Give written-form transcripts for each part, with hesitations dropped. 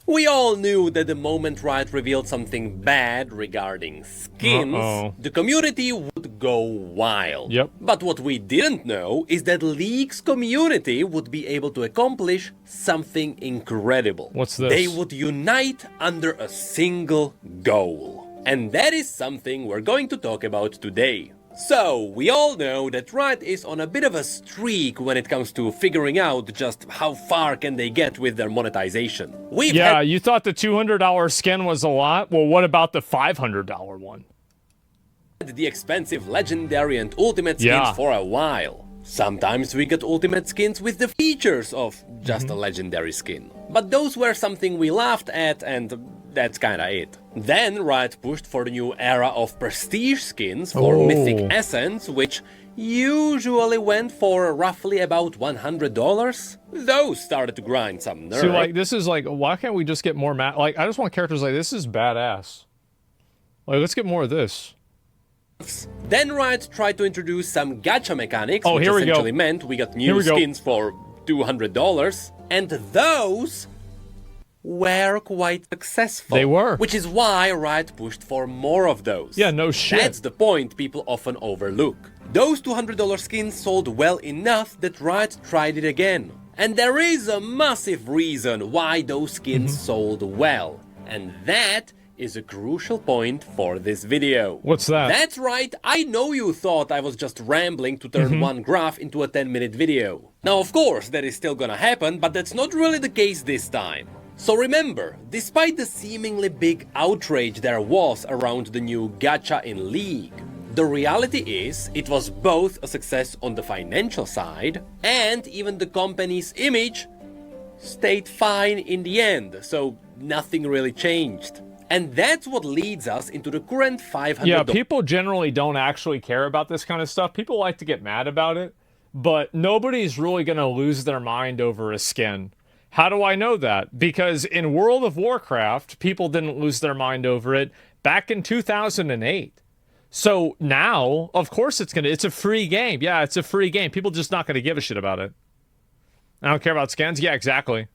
We all knew that the moment Riot revealed something bad regarding skins, the community would go wild. Yep. But what we didn't know is that League's community would be able to accomplish something incredible. What's this? They would unite under a single goal. And that is something we're going to talk about today. So, we all know that Riot is on a bit of a streak when it comes to figuring out just how far can they get with their monetization. You thought the $200 skin was a lot? Well, what about the $500 one? The expensive legendary and ultimate skins for a while. Sometimes we get ultimate skins with the features of just a legendary skin. But those were something we laughed at, and that's kinda it. Then Riot pushed for the new era of prestige skins for Mythic Essence, which usually went for roughly about $100. Those started to grind some nerve. See, like, this is like, why can't we just get more like, I just want characters like this. Is badass. Like, let's get more of this. Then Riot tried to introduce some gacha mechanics, which here we go. essentially meant we got new skins for $200, and those were quite successful. They were. Which is why Riot pushed for more of those. Yeah, no shit. That's the point people often overlook. Those $200 skins sold well enough that Riot tried it again. And there is a massive reason why those skins sold well. And that is a crucial point for this video. What's that? That's right, I know you thought I was just rambling to turn one graph into a 10-minute video. Now, of course, that is still gonna happen, but that's not really the case this time. So remember, despite the seemingly big outrage there was around the new gacha in League, the reality is it was both a success on the financial side, and even the company's image stayed fine in the end, so nothing really changed. And that's what leads us into the current $500. Yeah, people generally don't actually care about this kind of stuff. People like to get mad about it, but nobody's really going to lose their mind over a skin. How do I know that? Because in World of Warcraft, people didn't lose their mind over it back in 2008. So now, of course it's a free game. Yeah, it's a free game. People just not going to give a shit about it. I don't care about skins. Yeah, exactly.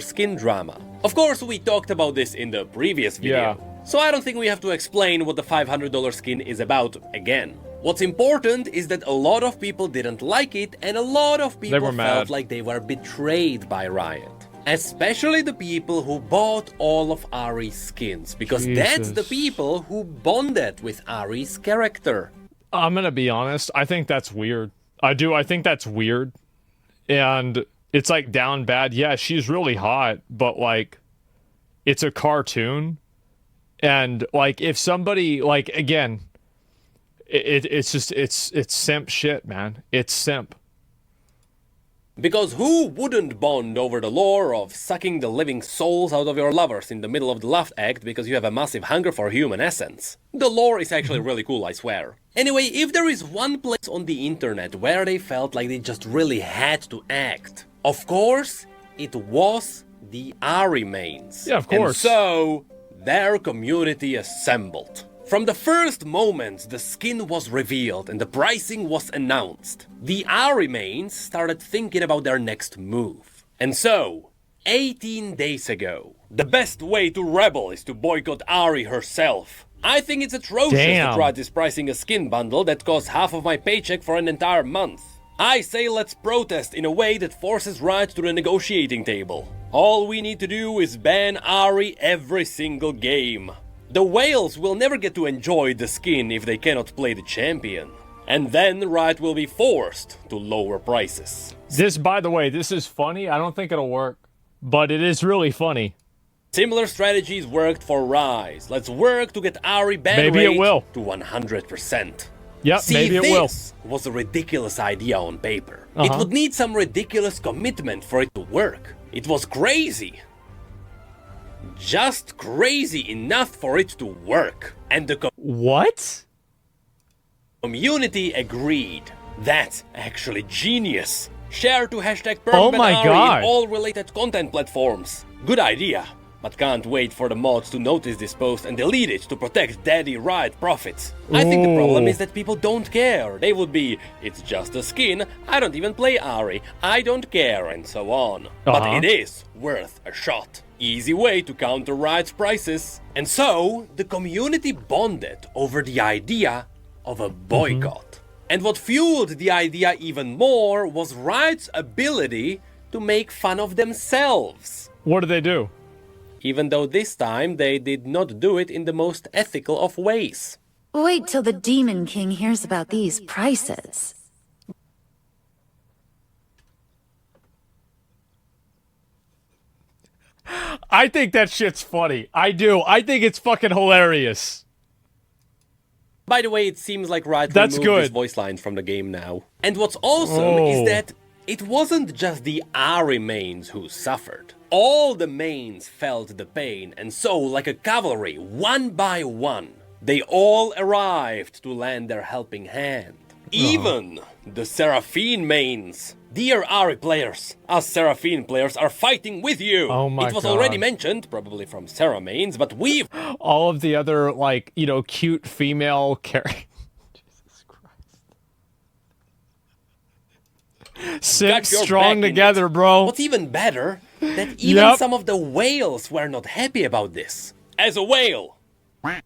Skin drama. Of course, we talked about this in the previous video, so I don't think we have to explain what the $500 skin is about again. What's important is that a lot of people didn't like it, and a lot of people felt like they were betrayed by Riot. Especially the people who bought all of Ahri's skins, because that's the people who bonded with Ahri's character. I'm gonna be honest, I think that's weird. I think that's weird. And it's like down bad. Yeah, she's really hot, but like, it's a cartoon. And like, if somebody, like, again, it's just, it's simp shit, man. It's simp. Because who wouldn't bond over the lore of sucking the living souls out of your lovers in the middle of the love act because you have a massive hunger for human essence? The lore is actually really cool, I swear. Anyway, if there is one place on the internet where they felt like they just really had to act, of course, it was the Ahri mains. Yeah, of course. And so, their community assembled. From the first moment the skin was revealed and the pricing was announced, the Ahri mains started thinking about their next move. And so, 18 days ago, the best way to rebel is to boycott Ahri herself. I think it's atrocious to try this pricing a skin bundle that costs half of my paycheck for an entire month. I say let's protest in a way that forces Riot to the negotiating table. All we need to do is ban Ahri every single game. The whales will never get to enjoy the skin if they cannot play the champion. And then Riot will be forced to lower prices. This, by the way, this is funny. I don't think it'll work, but it is really funny. Similar strategies worked for Rise. Let's work to get Ahri ban rate to 100%. Yep, See, maybe it will. This was a ridiculous idea on paper. It would need some ridiculous commitment for it to work. It was crazy. Just crazy enough for it to work. And the community agreed. That's actually genius. Share to hashtag #PerkBanAhri in all related content platforms. Good idea. but can't wait for the mods to notice this post and delete it to protect Daddy Riot profits. I think the problem is that people don't care. They would be, it's just a skin, I don't even play Ahri, I don't care, and so on. But it is worth a shot. Easy way to counter Riot's prices. And so, the community bonded over the idea of a boycott. And what fueled the idea even more was Riot's ability to make fun of themselves. What did they do? Even though this time they did not do it in the most ethical of ways. Wait till the Demon King hears about these prices. I think that shit's funny. I do. I think it's fucking hilarious. By the way, it seems like Riot That's removed good. his voice lines from the game now. And what's awesome is that it wasn't just the Ahri mains who suffered. All the mains felt the pain, and so, like a cavalry, one by one, they all arrived to lend their helping hand. Even the Seraphine mains. Dear Ahri players, us Seraphine players are fighting with you! Oh my It was God. already mentioned, probably from Sera mains, but we've... All of the other, like, you know, cute female characters. Jesus Christ. Sit got your strong back in together, it. bro. What's even better, that even some of the whales were not happy about this. As a whale,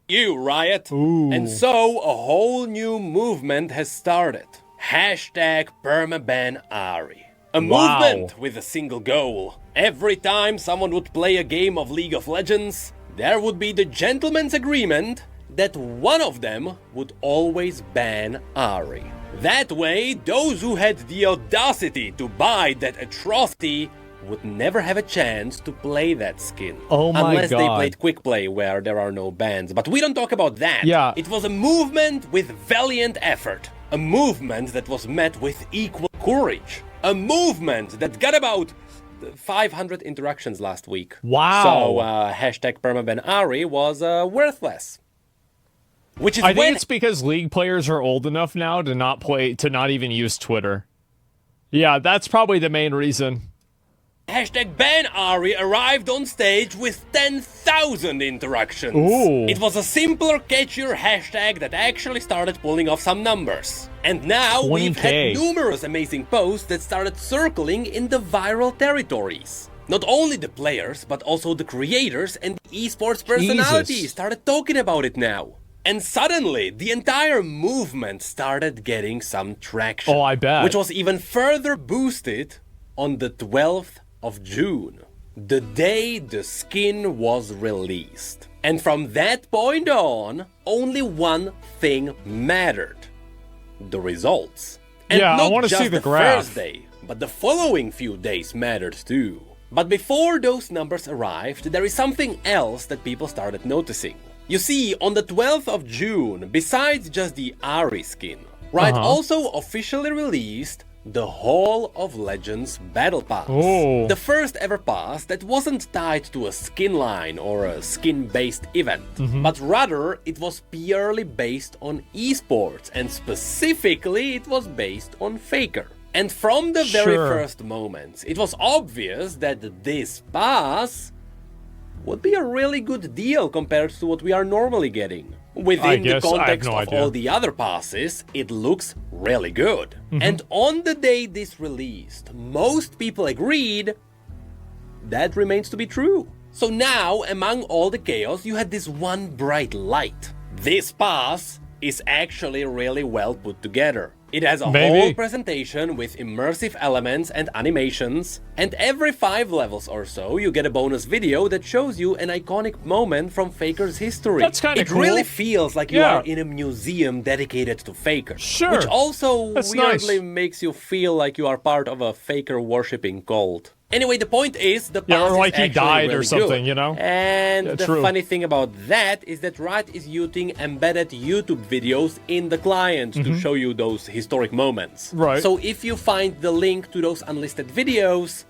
you, Riot. And so, a whole new movement has started. Hashtag permaban Ahri. A movement with a single goal. Every time someone would play a game of League of Legends, there would be the gentleman's agreement that one of them would always ban Ahri. That way, those who had the audacity to buy that atrocity would never have a chance to play that skin. Oh my Unless they God. played quick play where there are no bans. But we don't talk about that. Yeah. It was a movement with valiant effort. A movement that was met with equal courage. A movement that got about 500 interactions last week. Wow. So hashtag permaban Ahri was worthless. Which is I think when it's because League players are old enough now to not even use Twitter. Yeah, that's probably the main reason. hashtag ban Ahri arrived on stage with 10,000 interactions. Ooh. It was a simpler, catchier hashtag that actually started pulling off some numbers. And now we've 20K. had numerous amazing posts that started circling in the viral territories. Not only the players, but also the creators and the esports personalities Jesus. started talking about it now. And suddenly, the entire movement started getting some traction. Oh, I bet. Which was even further boosted on the 12th of June, the day the skin was released. And from that point on, only one thing mattered: the results. And Yeah, I not wanna just see the the graph. first day, but the following few days mattered too. But before those numbers arrived, there is something else that people started noticing. You see, on the 12th of June, besides just the Ahri skin, Riot also officially released the Hall of Legends Battle Pass. Oh. The first ever pass that wasn't tied to a skin line or a skin-based event, but rather it was purely based on esports, and specifically it was based on Faker. And from the very Sure. first moments, it was obvious that this pass would be a really good deal compared to what we are normally getting. Within the guess I have context no of idea. all the other passes, it looks really good. Mm-hmm. And on the day this released, most people agreed that remains to be true. So now, among all the chaos, you had this one bright light. This pass is actually really well put together. It has a Maybe. whole presentation with immersive elements and animations, and every 5 levels or so you get a bonus video that shows you an iconic moment from Faker's history. That's kinda It cool. really feels like you Yeah. are in a museum dedicated to Faker. Sure. Which also That's weirdly nice. makes you feel like you are part of a Faker worshipping cult. Anyway, the point is, the Yeah, pass or like is he actually died or really something, good. you know? And Yeah, the true. funny thing about that is that Riot is using embedded YouTube videos in the client to show you those historic moments. Right. So if you find the link to those unlisted videos,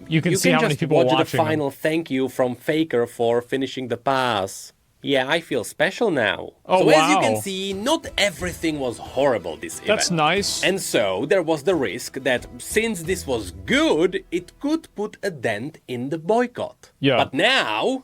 You can you see can how many just people are watch the watching them. final thank you from Faker for finishing the pass. Yeah, I feel special now. Oh, so as you wow. can see, not everything was horrible this event. That's nice. And so there was the risk that since this was good, it could put a dent in the boycott. Yeah. But now,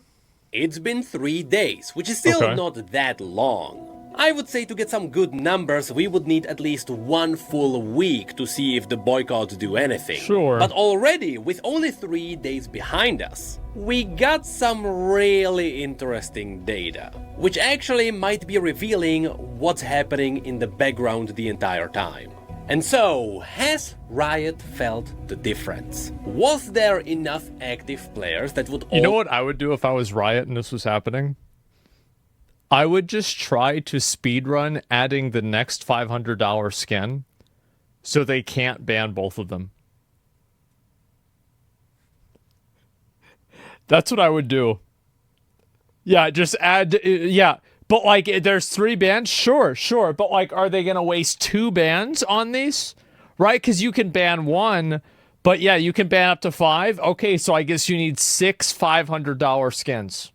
it's been 3 days, which is still Okay. not that long. I would say to get some good numbers, we would need at least 1 full week to see if the boycotts do anything. Sure. But already, with only 3 days behind us, we got some really interesting data, which actually might be revealing what's happening in the background the entire time. And so, has Riot felt the difference? Was there enough active players that would You know what I would do if I was Riot and this was happening? I would just try to speedrun adding the next $500 skin so they can't ban both of them. That's what I would do. Yeah, just add, yeah. But like, there's 3 bans? Sure. But like, are they going to waste 2 bans on these? Right? Because you can ban 1, but yeah, you can ban up to 5. Okay, so I guess you need 6 $500 skins.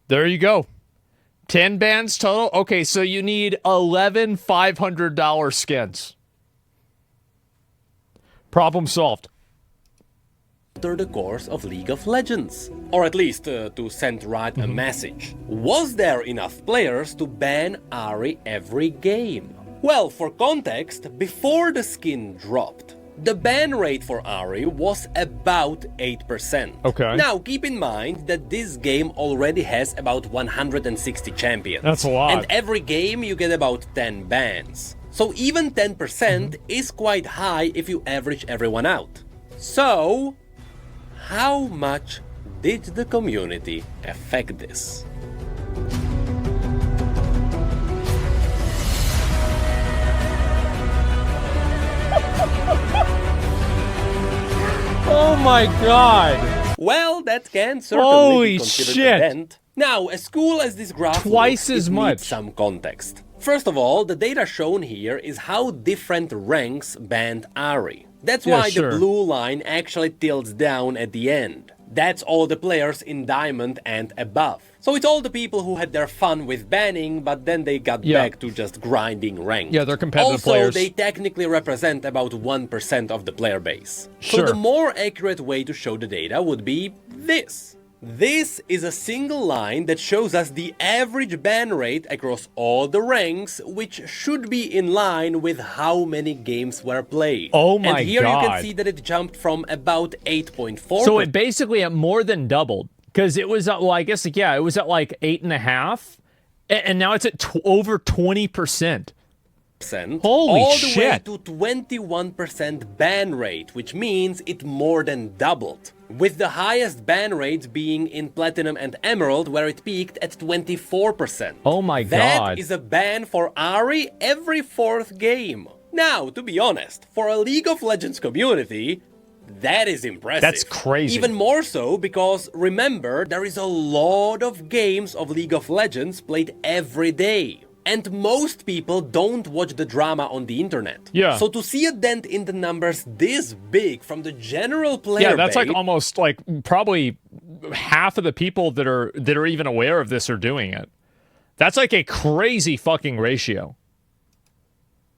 There you go. 10 bans total. Okay, so you need 11 $500 skins. Problem solved. alter the course of League of Legends. Or at least to send Riot a message. Was there enough players to ban Ahri every game? Well, for context, before the skin dropped, the ban rate for Ahri was about 8%. Okay. Now, keep in mind that this game already has about 160 champions. That's a lot. And every game you get about 10 bans. So even 10% is quite high if you average everyone out. So, how much did the community affect this? Oh my god! Well, that can certainly Holy be considered shit. a dent. Now, as cool as this graph Twice looks, as it much. needs some context. First of all, the data shown here is how different ranks banned Ahri. That's Yeah, why sure. the blue line actually tilts down at the end. That's all the players in Diamond and above. So it's all the people who had their fun with banning, but then they got Yeah. back to just grinding ranked. Yeah, they're competitive also, players. they technically represent about 1% of the player base. Sure. So the more accurate way to show the data would be this. This is a single line that shows us the average ban rate across all the ranks, which should be in line with how many games were played. Oh my And here you God. can see that it jumped from about 8.4%. So it basically more than doubled. Because it was at, well, I guess, yeah, it was at like 8.5. And now it's at over 20%. Holy all the shit. way to 21% ban rate, which means it more than doubled. With the highest ban rate being in Platinum and Emerald, where it peaked at 24%. Oh my God. That is a ban for Ahri every 4th game. Now, to be honest, for a League of Legends community, that is impressive. That's crazy. Even more so because, remember, there is a lot of games of League of Legends played every day. And most people don't watch the drama on the internet. Yeah. So to see a dent in the numbers this big from the general player Yeah, that's base, like almost like probably half of the people that are even aware of this are doing it. That's like a crazy fucking ratio.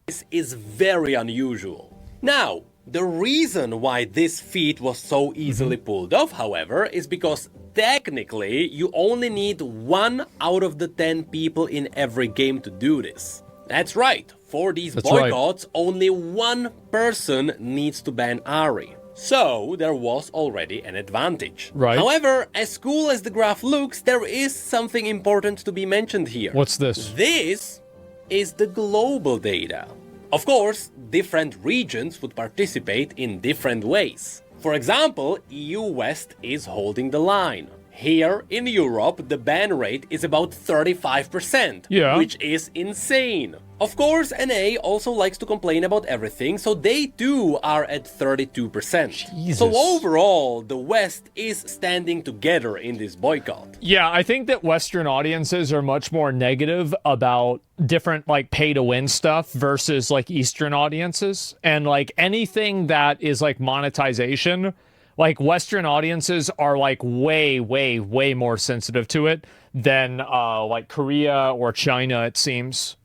this is very unusual. Now, the reason why this feat was so easily pulled off, however, is because technically you only need 1 out of the 10 people in every game to do this. That's right, for these That's right. boycotts, only 1 person needs to ban Ahri. So, there was already an advantage. Right. However, as cool as the graph looks, there is something important to be mentioned here. What's this? This is the global data. Of course, different regions would participate in different ways. For example, EU West is holding the line. Here in Europe, the ban rate is about 35%, Yeah. which is insane. Of course, NA also likes to complain about everything, so they too are at 32%. Jesus. So overall, the West is standing together in this boycott. Yeah, I think that Western audiences are much more negative about different like pay to win stuff versus like Eastern audiences. And like anything that is like monetization Like Western audiences are like way, way, way more sensitive to it than like Korea or China, it seems.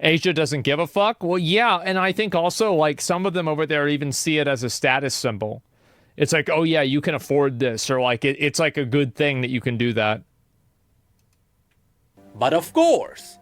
Asia doesn't give a fuck. Well, yeah, and I think also like some of them over there even see it as a status symbol. It's like, oh yeah, you can afford this, or like it's like a good thing that you can do that. But of course,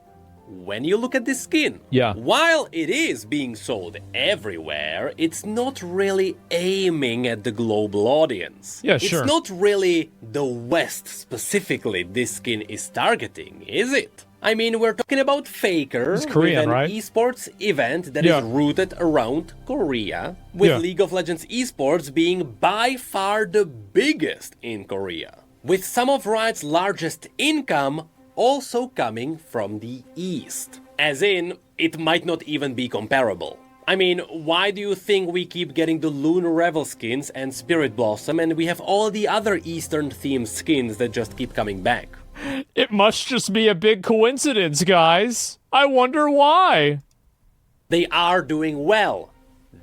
when you look at this skin, Yeah. while it is being sold everywhere, it's not really aiming at the global audience. Yeah, sure. It's not really the West specifically this skin is targeting, is it? I mean, we're talking about Faker It's Korean, with an right? esports event that Yeah. is rooted around Korea, with Yeah. League of Legends esports being by far the biggest in Korea, with some of Riot's largest income also coming from the East. As in, it might not even be comparable. I mean, why do you think we keep getting the Lunar Revel skins and Spirit Blossom, and we have all the other Eastern-themed skins that just keep coming back? It must just be a big coincidence, guys. I wonder why. They are doing well.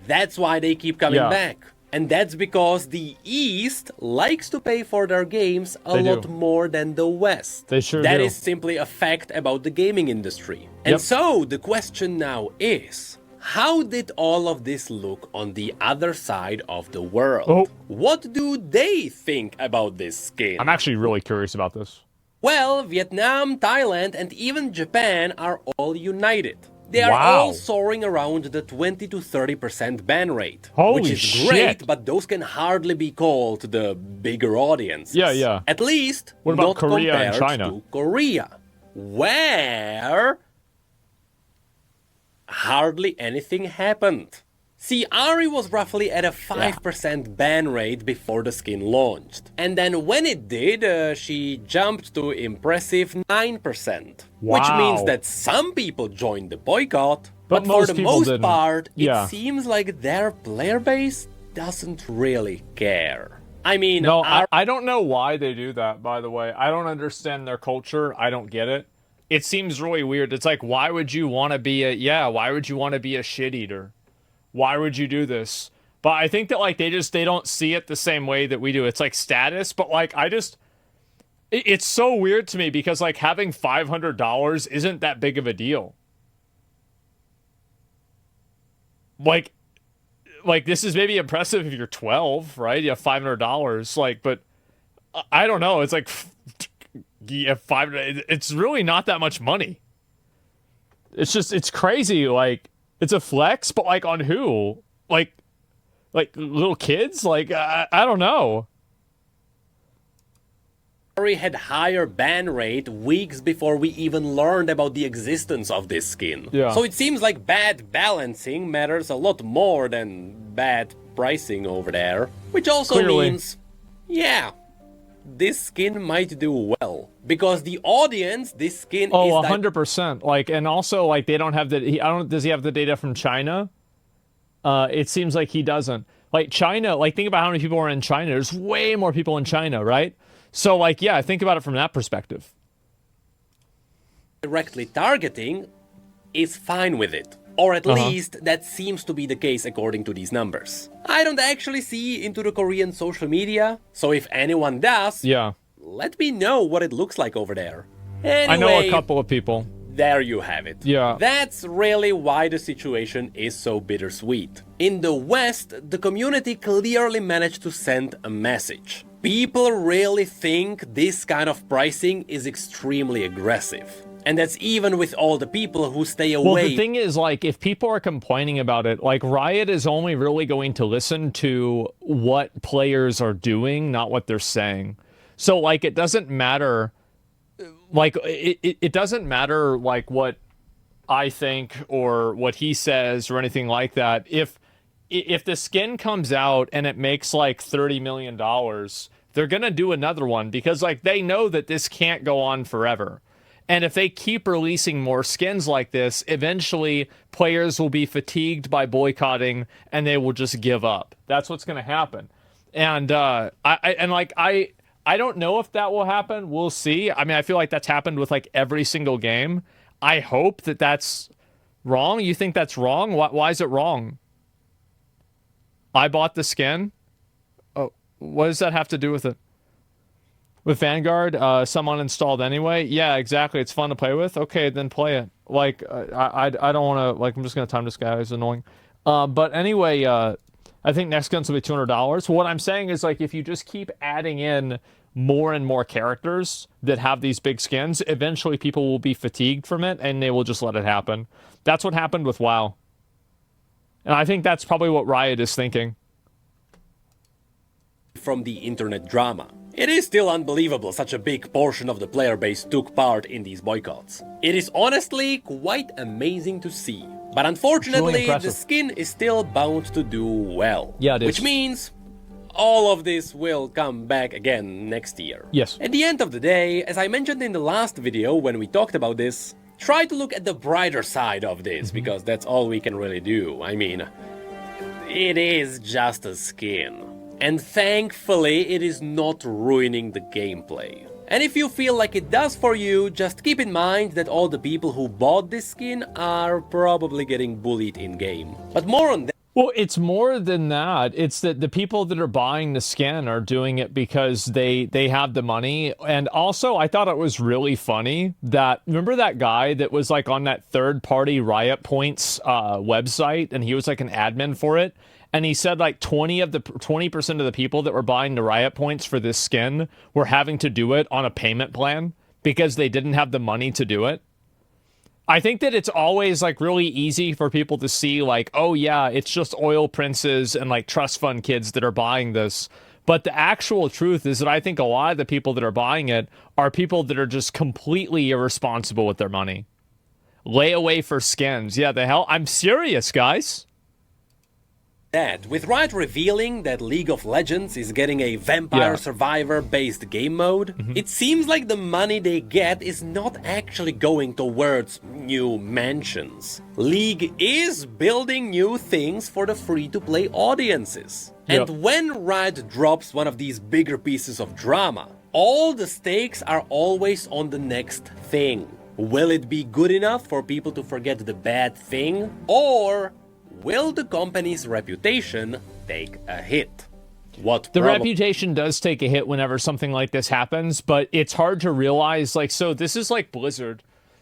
That's why they keep coming Yeah. back. And that's because the East likes to pay for their games a They do. lot more than the West. They sure That do. is simply a fact about the gaming industry. And Yep. so the question now is, how did all of this look on the other side of the world? Oh. What do they think about this skin? I'm actually really curious about this. Well, Vietnam, Thailand, and even Japan are all united. They are Wow. all soaring around the 20 to 30% ban rate. Holy which is shit. great, but those can hardly be called the bigger audiences. Yeah, yeah. At least, What about not Korea and compared China? to Korea, where hardly anything happened. See, Ahri was roughly at a 5% ban rate before the skin launched. And then when it did, she jumped to impressive 9%. Which Wow. means that some people joined the boycott, But but for most the people most didn't. part, Yeah. it seems like their player base doesn't really care. I mean, No, Ahri I don't know why they do that, by the way. I don't understand their culture. I don't get it. It seems really weird. It's like, why would you want to be why would you want to be a shit eater? Why would you do this? But I think that like they don't see it the same way that we do. It's like status, but like it's so weird to me because like having $500 isn't that big of a deal. Like this is maybe impressive if you're 12, right? You have $500, like, but I don't know. It's like you have $500. It's really not that much money. It's crazy. Like, it's a flex, but like on who? Like little kids? Like I don't know. had higher ban rate weeks before we even learned about the existence of this skin. Yeah. So it seems like bad balancing matters a lot more than bad pricing over there. Which also Clearly. means, yeah, this skin might do well. Because the audience, this skin Oh, is 100%. Like, and also like they don't have does he have the data from China? It seems like he doesn't. Like China, like think about how many people are in China. There's way more people in China, right? So like, yeah, think about it from that perspective. directly targeting is fine with it. Or at least that seems to be the case according to these numbers. I don't actually see into the Korean social media, so if anyone does, Yeah. let me know what it looks like over there. Anyway, I know a couple of people. there you have it. Yeah. That's really why the situation is so bittersweet. In the West, the community clearly managed to send a message. People really think this kind of pricing is extremely aggressive. And that's even with all the people who stay away. Well, the thing is, like, if people are complaining about it, like, Riot is only really going to listen to what players are doing, not what they're saying. So, like, it doesn't matter, like, it doesn't matter, like, what I think or what he says or anything like that. If the skin comes out and it makes, like, $30 million, they're going to do another one because, like, they know that this can't go on forever. And if they keep releasing more skins like this, eventually players will be fatigued by boycotting and they will just give up. That's what's going to happen. And I don't know if that will happen. We'll see. I mean, I feel like that's happened with like every single game. I hope that that's wrong. You think that's wrong? Why is it wrong? I bought the skin. What does that have to do with it? With Vanguard, some uninstalled anyway. Yeah, exactly. It's fun to play with. Okay, then play it. Like, I don't want to. Like, I'm just gonna time this guy. It's annoying. But anyway, I think next guns will be $200. What I'm saying is, like, if you just keep adding in more and more characters that have these big skins, eventually people will be fatigued from it and they will just let it happen. That's what happened with WoW. And I think that's probably what Riot is thinking. From the internet drama. It is still unbelievable such a big portion of the player base took part in these boycotts. It is honestly quite amazing to see. But unfortunately, the skin is still bound to do well. Yeah, it is. Which means all of this will come back again next year. Yes. At the end of the day, as I mentioned in the last video when we talked about this, try to look at the brighter side of this, because that's all we can really do. I mean, it is just a skin. And thankfully, it is not ruining the gameplay. And if you feel like it does for you, just keep in mind that all the people who bought this skin are probably getting bullied in-game. But more on that. Well, it's more than that. It's that the people that are buying the skin are doing it because they have the money. And also, I thought it was really funny that, remember that guy that was like on that third-party Riot Points website, and he was like an admin for it? And he said like 20% of the people that were buying the Riot Points for this skin were having to do it on a payment plan because they didn't have the money to do it. I think that it's always like really easy for people to see like, oh yeah, it's just oil princes and like trust fund kids that are buying this. But the actual truth is that I think a lot of the people that are buying it are people that are just completely irresponsible with their money. Layaway for skins. Yeah, the hell? I'm serious, guys. With Riot revealing that League of Legends is getting a Vampire Survivor based game mode, it seems like the money they get is not actually going towards new mansions. League is building new things for the free-to-play audiences. And when Riot drops one of these bigger pieces of drama, all the stakes are always on the next thing. Will it be good enough for people to forget the bad thing? Or will the company's reputation take a hit? The reputation does take a hit whenever something like this happens, but it's hard to realize, like, so this is like Blizzard.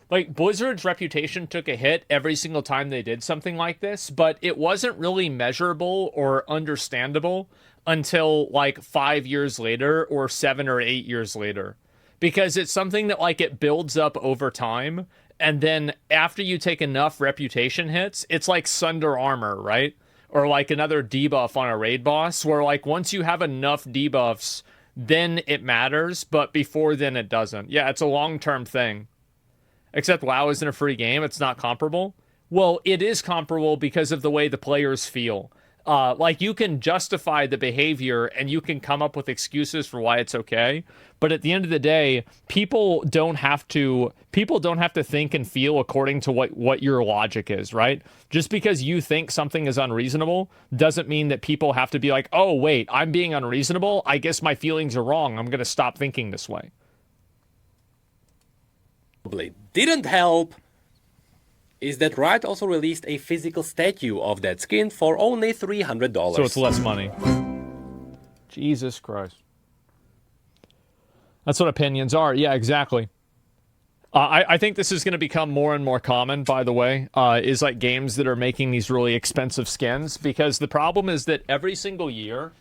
Like, Blizzard's reputation took a hit every single time they did something like this, but it wasn't really measurable or understandable until, like, 5 years later or 7 or 8 years later. Because it's something that, like, it builds up over time, and then after you take enough reputation hits, it's like Sunder Armor, right? Or like another debuff on a raid boss, where like once you have enough debuffs, then it matters, but before then it doesn't. Yeah, it's a long-term thing. Except WoW isn't a free game, it's not comparable. Well, it is comparable because of the way the players feel. Like, you can justify the behavior and you can come up with excuses for why it's okay. But at the end of the day, people don't have to think and feel according to what your logic is, right? Just because you think something is unreasonable doesn't mean that people have to be like, oh, wait, I'm being unreasonable. I guess my feelings are wrong. I'm going to stop thinking this way. Didn't help is that Riot also released a physical statue of that skin for only $300. So it's less money. Jesus Christ. That's what opinions are. Yeah, exactly. I think this is going to become more and more common, by the way, is like games that are making these really expensive skins, because the problem is that every single year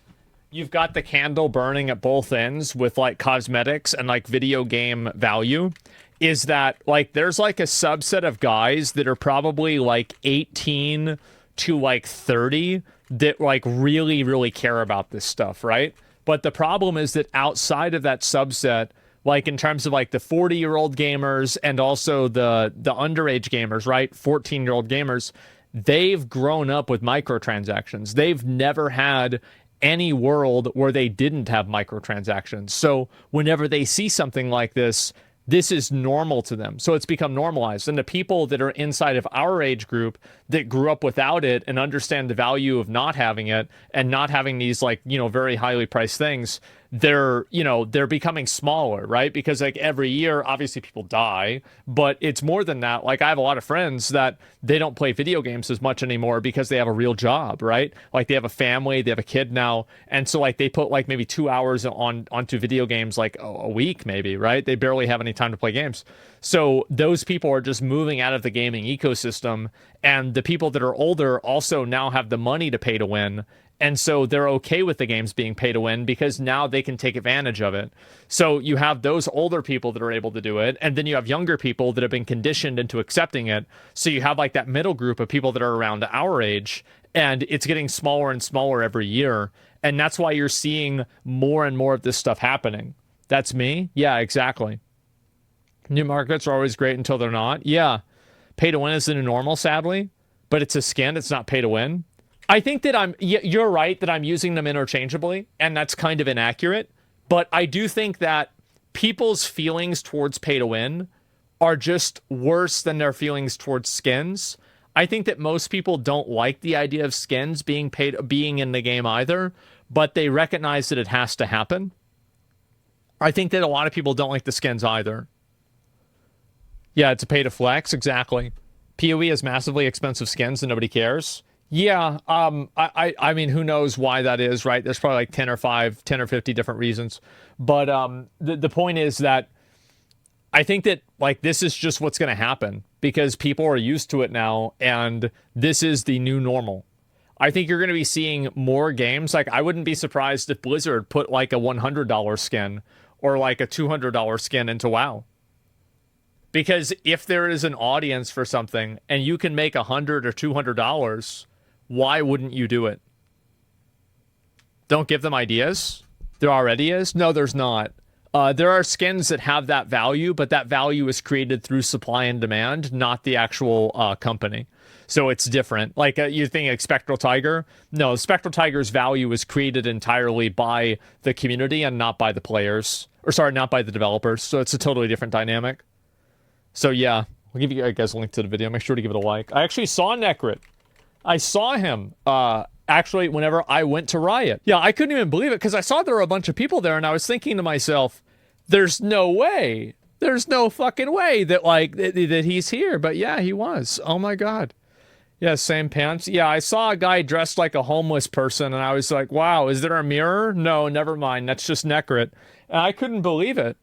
you've got the candle burning at both ends with like cosmetics and like video game value. Is that like there's like a subset of guys that are probably like 18 to like 30 that like really, really care about this stuff, right? But the problem is that outside of that subset, like in terms of like the 40-year-old gamers and also the underage gamers, right? 14-year-old gamers, they've grown up with microtransactions. They've never had any world where they didn't have microtransactions. So whenever they see something like this is normal to them. So it's become normalized. And the people that are inside of our age group that grew up without it and understand the value of not having it and not having these like, you know, very highly priced things, they're, you know, they're becoming smaller, right? Because like every year, obviously people die, but it's more than that. Like I have a lot of friends that they don't play video games as much anymore because they have a real job, right? Like they have a family, they have a kid now. And so like they put like maybe 2 hours onto video games like a week, maybe, right? They barely have any time to play games. So those people are just moving out of the gaming ecosystem. And the people that are older also now have the money to pay to win. And so they're okay with the games being pay to win because now they can take advantage of it. So you have those older people that are able to do it. And then you have younger people that have been conditioned into accepting it. So you have like that middle group of people that are around our age. And it's getting smaller and smaller every year. And that's why you're seeing more and more of this stuff happening. That's me? Yeah, exactly. New markets are always great until they're not. Yeah. Pay to win is the new normal, sadly. But it's a skin. It's not pay to win. I think that you're right that I'm using them interchangeably, and that's kind of inaccurate. But I do think that people's feelings towards pay to win are just worse than their feelings towards skins. I think that most people don't like the idea of skins being in the game either, but they recognize that it has to happen. I think that a lot of people don't like the skins either. Yeah, it's a pay to flex, exactly. PoE has massively expensive skins and nobody cares. Yeah, I mean, who knows why that is, right? There's probably like 10 or 50 different reasons. But the point is that I think that like this is just what's going to happen because people are used to it now, and this is the new normal. I think you're going to be seeing more games. Like I wouldn't be surprised if Blizzard put like a $100 skin or like a $200 skin into WoW. Because if there is an audience for something and you can make $100 or $200, why wouldn't you do it? Don't give them ideas. There already is? No, there's not. There are skins that have that value, but that value is created through supply and demand, not the actual company. So it's different. Like you think like Spectral Tiger? No, Spectral Tiger's value is created entirely by the community and not by the players. Or sorry, not by the developers. So it's a totally different dynamic. So yeah, I'll give you guys a link to the video. Make sure to give it a like. I actually saw Necrit. I saw him actually whenever I went to Riot. Yeah, I couldn't even believe it because I saw there were a bunch of people there and I was thinking to myself, there's no way. There's no fucking way that like that he's here. But yeah, he was. Oh my God. Yeah, same pants. Yeah, I saw a guy dressed like a homeless person and I was like, wow, is there a mirror? No, never mind. That's just Necrit. And I couldn't believe it.